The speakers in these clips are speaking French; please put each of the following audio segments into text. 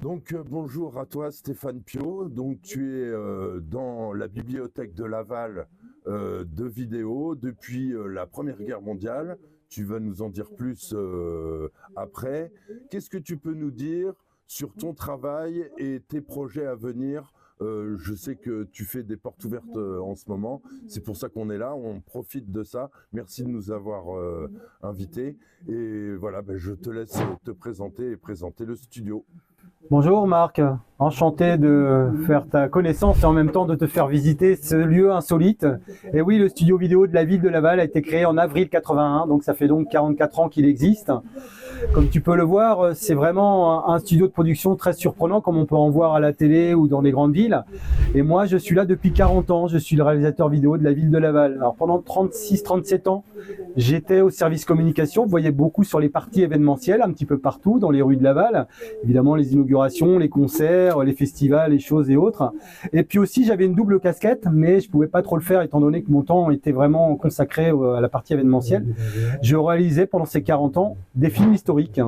Bonjour à toi Stéphane Piot. Donc tu es dans la bibliothèque de Laval de vidéos depuis la Première Guerre mondiale. Tu vas nous en dire plus après. Qu'est-ce que tu peux nous dire sur ton travail et tes projets à venir? Je sais que tu fais des portes ouvertes en ce moment. C'est pour ça qu'on est là. On profite de ça. Merci de nous avoir invités. Et voilà, je te laisse te présenter et présenter le studio. Bonjour Marc, enchanté de faire ta connaissance et en même temps de te faire visiter ce lieu insolite. Et oui, le studio vidéo de la ville de Laval a été créé en avril 81, donc ça fait donc 44 ans qu'il existe. Comme tu peux le voir, c'est vraiment un studio de production très surprenant comme on peut en voir à la télé ou dans les grandes villes. Et moi, je suis là depuis 40 ans, je suis le réalisateur vidéo de la ville de Laval. Alors pendant 36-37 ans, j'étais au service communication, vous voyez beaucoup sur les parties événementielles, un petit peu partout dans les rues de Laval. Évidemment, les inaugurations, les concerts, les festivals, les choses et autres. Et puis aussi, j'avais une double casquette, mais je pouvais pas trop le faire étant donné que mon temps était vraiment consacré à la partie événementielle. Je réalisais pendant ces 40 ans des films historiques,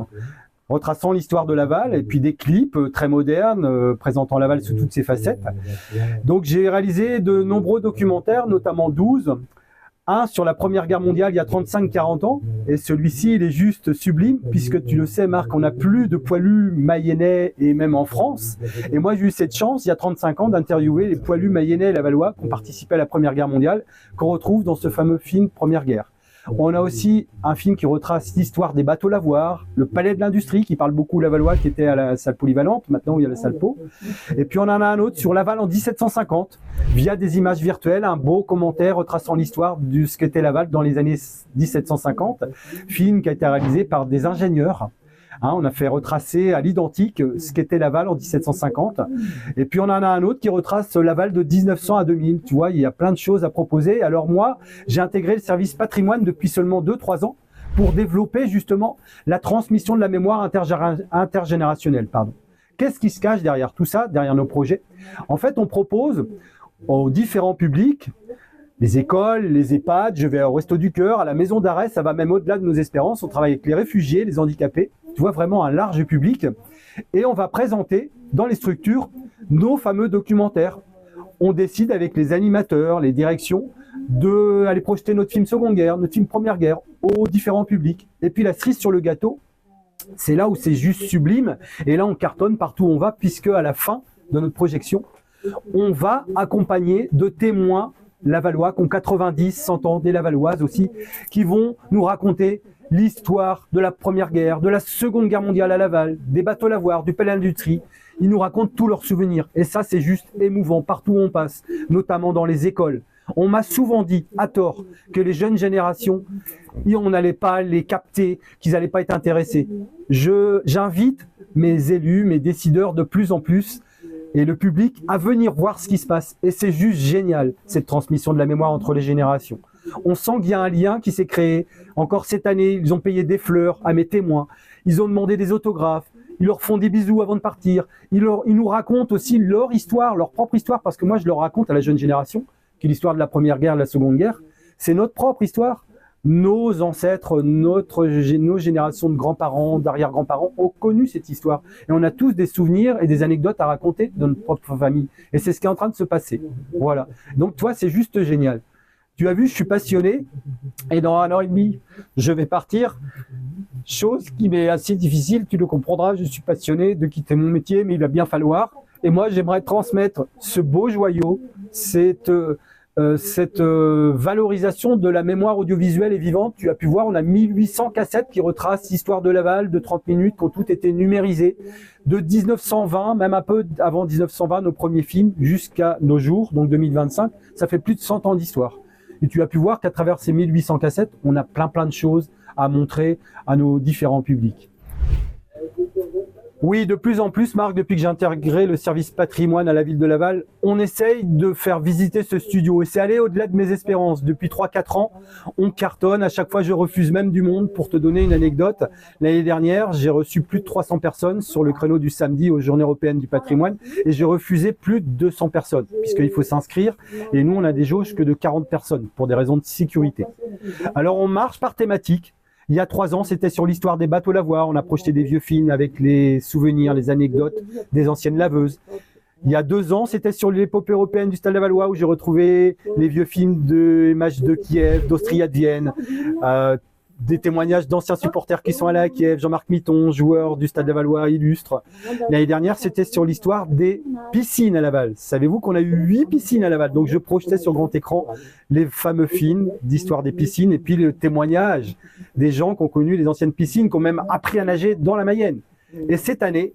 retraçant l'histoire de Laval et puis des clips très modernes présentant Laval sous toutes ses facettes. Donc j'ai réalisé de nombreux documentaires, notamment 12. Un sur la Première Guerre mondiale il y a 35-40 ans, et celui-ci il est juste sublime, puisque tu le sais Marc, on n'a plus de poilus mayennais et même en France. Et moi j'ai eu cette chance il y a 35 ans d'interviewer les poilus mayennais et lavallois qui ont participé à la Première Guerre mondiale, qu'on retrouve dans ce fameux film Première Guerre. On a aussi un film qui retrace l'histoire des bateaux lavoirs, le palais de l'industrie qui parle beaucoup lavallois qui était à la salle polyvalente, maintenant où il y a la salle Pau. Et puis on en a un autre sur Laval en 1750, via des images virtuelles, un beau commentaire retraçant l'histoire de ce qu'était Laval dans les années 1750, film qui a été réalisé par des ingénieurs. On a fait retracer à l'identique ce qu'était Laval en 1750. Et puis on en a un autre qui retrace Laval de 1900 à 2000. Tu vois, il y a plein de choses à proposer. Alors moi, j'ai intégré le service patrimoine depuis seulement 2-3 ans pour développer justement la transmission de la mémoire intergénérationnelle. Qu'est-ce qui se cache derrière tout ça, derrière nos projets? En fait, on propose aux différents publics, les écoles, les EHPAD, je vais au Resto du Cœur, à la maison d'arrêt, ça va même au-delà de nos espérances. On travaille avec les réfugiés, les handicapés, tu vois, vraiment un large public. Et on va présenter dans les structures nos fameux documentaires. On décide avec les animateurs, les directions, d'aller projeter notre film Seconde Guerre, notre film Première Guerre aux différents publics. Et puis la cerise sur le gâteau, c'est là où c'est juste sublime. Et là, on cartonne partout où on va, puisque à la fin de notre projection, on va accompagner de témoins lavallois qui ont 90, 100 ans, des lavalloises aussi, qui vont nous raconter l'histoire de la Première Guerre, de la Seconde Guerre mondiale à Laval, des bateaux lavoirs, du palais d'industrie. Ils nous racontent tous leurs souvenirs. Et ça, c'est juste émouvant partout où on passe, notamment dans les écoles. On m'a souvent dit, à tort, que les jeunes générations, on n'allait pas les capter, qu'ils n'allaient pas être intéressés. J'invite mes élus, mes décideurs de plus en plus, et le public à venir voir ce qui se passe. Et c'est juste génial, cette transmission de la mémoire entre les générations. On sent qu'il y a un lien qui s'est créé. Encore cette année, ils ont payé des fleurs à mes témoins. Ils ont demandé des autographes. Ils leur font des bisous avant de partir. Ils nous racontent aussi leur histoire, leur propre histoire, parce que moi, je leur raconte à la jeune génération, qui est l'histoire de la Première Guerre, de la Seconde Guerre. C'est notre propre histoire. Nos ancêtres, nos générations de grands-parents, d'arrière-grands-parents ont connu cette histoire. Et on a tous des souvenirs et des anecdotes à raconter de notre propre famille. Et c'est ce qui est en train de se passer. Voilà. Donc, toi, c'est juste génial. Tu as vu, je suis passionné. Et dans 1 an et demi, je vais partir. Chose qui m'est assez difficile, tu le comprendras. Je suis passionné de quitter mon métier, mais il va bien falloir. Et moi, j'aimerais transmettre ce beau joyau, cette valorisation de la mémoire audiovisuelle et vivante. Tu as pu voir, on a 1800 cassettes qui retracent l'histoire de Laval de 30 minutes, qui ont toutes été numérisées. De 1920, même un peu avant 1920, nos premiers films, jusqu'à nos jours, donc 2025, ça fait plus de 100 ans d'histoire. Et tu as pu voir qu'à travers ces 1800 cassettes, on a plein de choses à montrer à nos différents publics. Oui, de plus en plus, Marc, depuis que j'ai intégré le service patrimoine à la ville de Laval, on essaye de faire visiter ce studio. Et c'est allé au-delà de mes espérances. Depuis 3-4 ans, on cartonne. À chaque fois, je refuse même du monde. Pour te donner une anecdote, l'année dernière, j'ai reçu plus de 300 personnes sur le créneau du samedi aux Journées européennes du patrimoine. Et j'ai refusé plus de 200 personnes, puisqu'il faut s'inscrire. Et nous, on a des jauges que de 40 personnes, pour des raisons de sécurité. Alors, on marche par thématique. Il y a 3 ans, c'était sur l'histoire des bateaux lavoirs. On a projeté des vieux films avec les souvenirs, les anecdotes des anciennes laveuses. Il y a 2 ans, c'était sur l'épopée européenne du Stade Lavallois où j'ai retrouvé les vieux films de matchs de Kiev, d'Austria de Vienne, des témoignages d'anciens supporters qui sont allés à Kiev, Jean-Marc Mitton, joueur du Stade Lavallois illustre. L'année dernière, c'était sur l'histoire des piscines à Laval. Savez-vous qu'on a eu 8 piscines à Laval? Donc je projetais sur grand écran les fameux films d'histoire des piscines et puis le témoignage des gens qui ont connu les anciennes piscines, qui ont même appris à nager dans la Mayenne. Et cette année,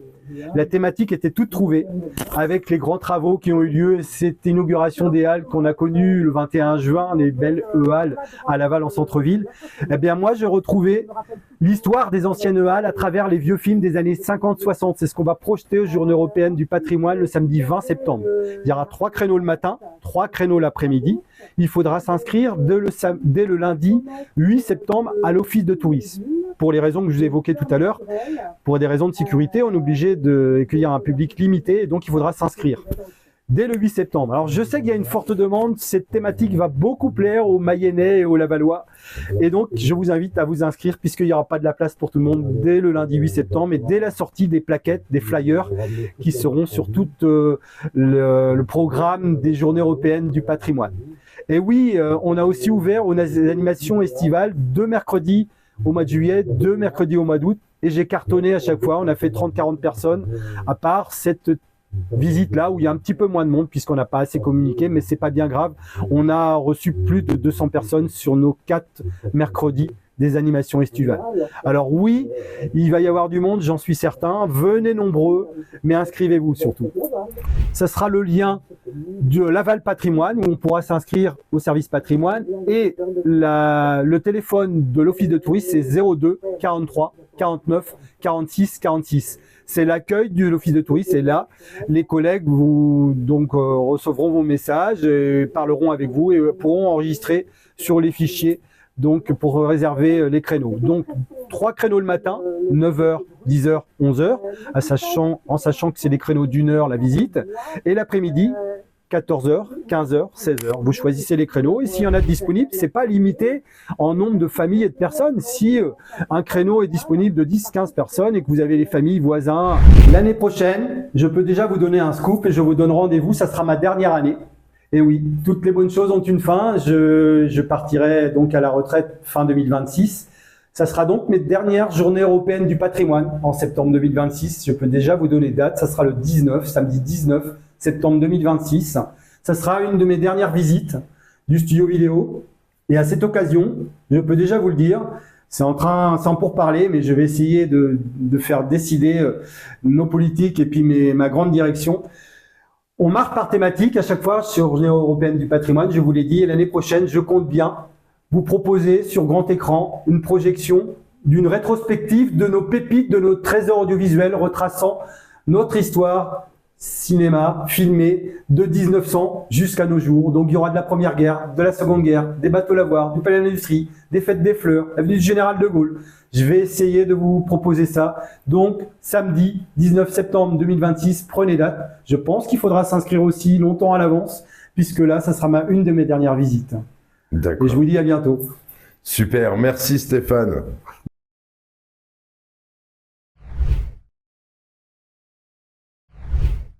la thématique était toute trouvée avec les grands travaux qui ont eu lieu, cette inauguration des halles qu'on a connues le 21 juin, les belles halles à Laval en centre-ville. Eh bien moi, j'ai retrouvé l'histoire des anciennes halles à travers les vieux films des années 50-60. C'est ce qu'on va projeter aux Journées européennes du patrimoine le samedi 20 septembre. Il y aura 3 créneaux le matin, 3 créneaux l'après-midi. Il faudra s'inscrire dès le lundi 8 septembre à l'office de tourisme. Pour les raisons que je vous ai évoquées tout à l'heure, pour des raisons de sécurité, on est obligé d'accueillir un public limité et donc il faudra s'inscrire dès le 8 septembre. Alors je sais qu'il y a une forte demande, cette thématique va beaucoup plaire aux Mayennais et aux Lavallois et donc je vous invite à vous inscrire puisqu'il n'y aura pas de la place pour tout le monde dès le lundi 8 septembre et dès la sortie des plaquettes, des flyers qui seront sur tout le programme des Journées européennes du patrimoine. Et oui, on a aussi ouvert aux animations estivales 2 mercredis au mois de juillet, 2 mercredis au mois d'août, et j'ai cartonné à chaque fois. On a fait 30-40 personnes, à part cette visite-là où il y a un petit peu moins de monde puisqu'on n'a pas assez communiqué, mais c'est pas bien grave. On a reçu plus de 200 personnes sur nos 4 mercredis des animations estivales. Alors oui, il va y avoir du monde, j'en suis certain. Venez nombreux, mais inscrivez-vous surtout. Ce sera le lien de Laval Patrimoine où on pourra s'inscrire au service patrimoine et le téléphone de l'office de tourisme c'est 02 43 49 46 46. C'est l'accueil de l'office de tourisme et là les collègues vous recevront vos messages et parleront avec vous et pourront enregistrer sur les fichiers donc pour réserver les créneaux. Donc 3 créneaux le matin, 9h, 10h, 11h, en sachant que c'est des créneaux d'1 heure la visite, et l'après-midi, 14h, 15h, 16h. Vous choisissez les créneaux et s'il y en a de disponibles, c'est pas limité en nombre de familles et de personnes. Si un créneau est disponible de 10-15 personnes et que vous avez les familles, voisins, l'année prochaine, je peux déjà vous donner un scoop et je vous donne rendez-vous, ça sera ma dernière année. Et oui, toutes les bonnes choses ont une fin. Je partirai donc à la retraite fin 2026. Ça sera donc mes dernières journées européennes du patrimoine en septembre 2026. Je peux déjà vous donner date. Ça sera le 19, samedi 19 septembre 2026. Ça sera une de mes dernières visites du studio vidéo. Et à cette occasion, je peux déjà vous le dire, c'est en pourparler, mais je vais essayer de faire décider nos politiques et puis ma grande direction. On marque par thématique à chaque fois sur Journée européenne du patrimoine, je vous l'ai dit, et l'année prochaine, je compte bien vous proposer sur grand écran une projection d'une rétrospective de nos pépites, de nos trésors audiovisuels retraçant notre histoire cinéma filmé de 1900 jusqu'à nos jours. Donc il y aura de la Première Guerre, de la Seconde Guerre, des bateaux lavoirs, du Palais de l'Industrie, des Fêtes des Fleurs, l'avenue du Général de Gaulle. Je vais essayer de vous proposer ça. Donc, samedi 19 septembre 2026, prenez date. Je pense qu'il faudra s'inscrire aussi longtemps à l'avance, puisque là, ça sera une de mes dernières visites. D'accord. Et je vous dis à bientôt. Super, merci Stéphane.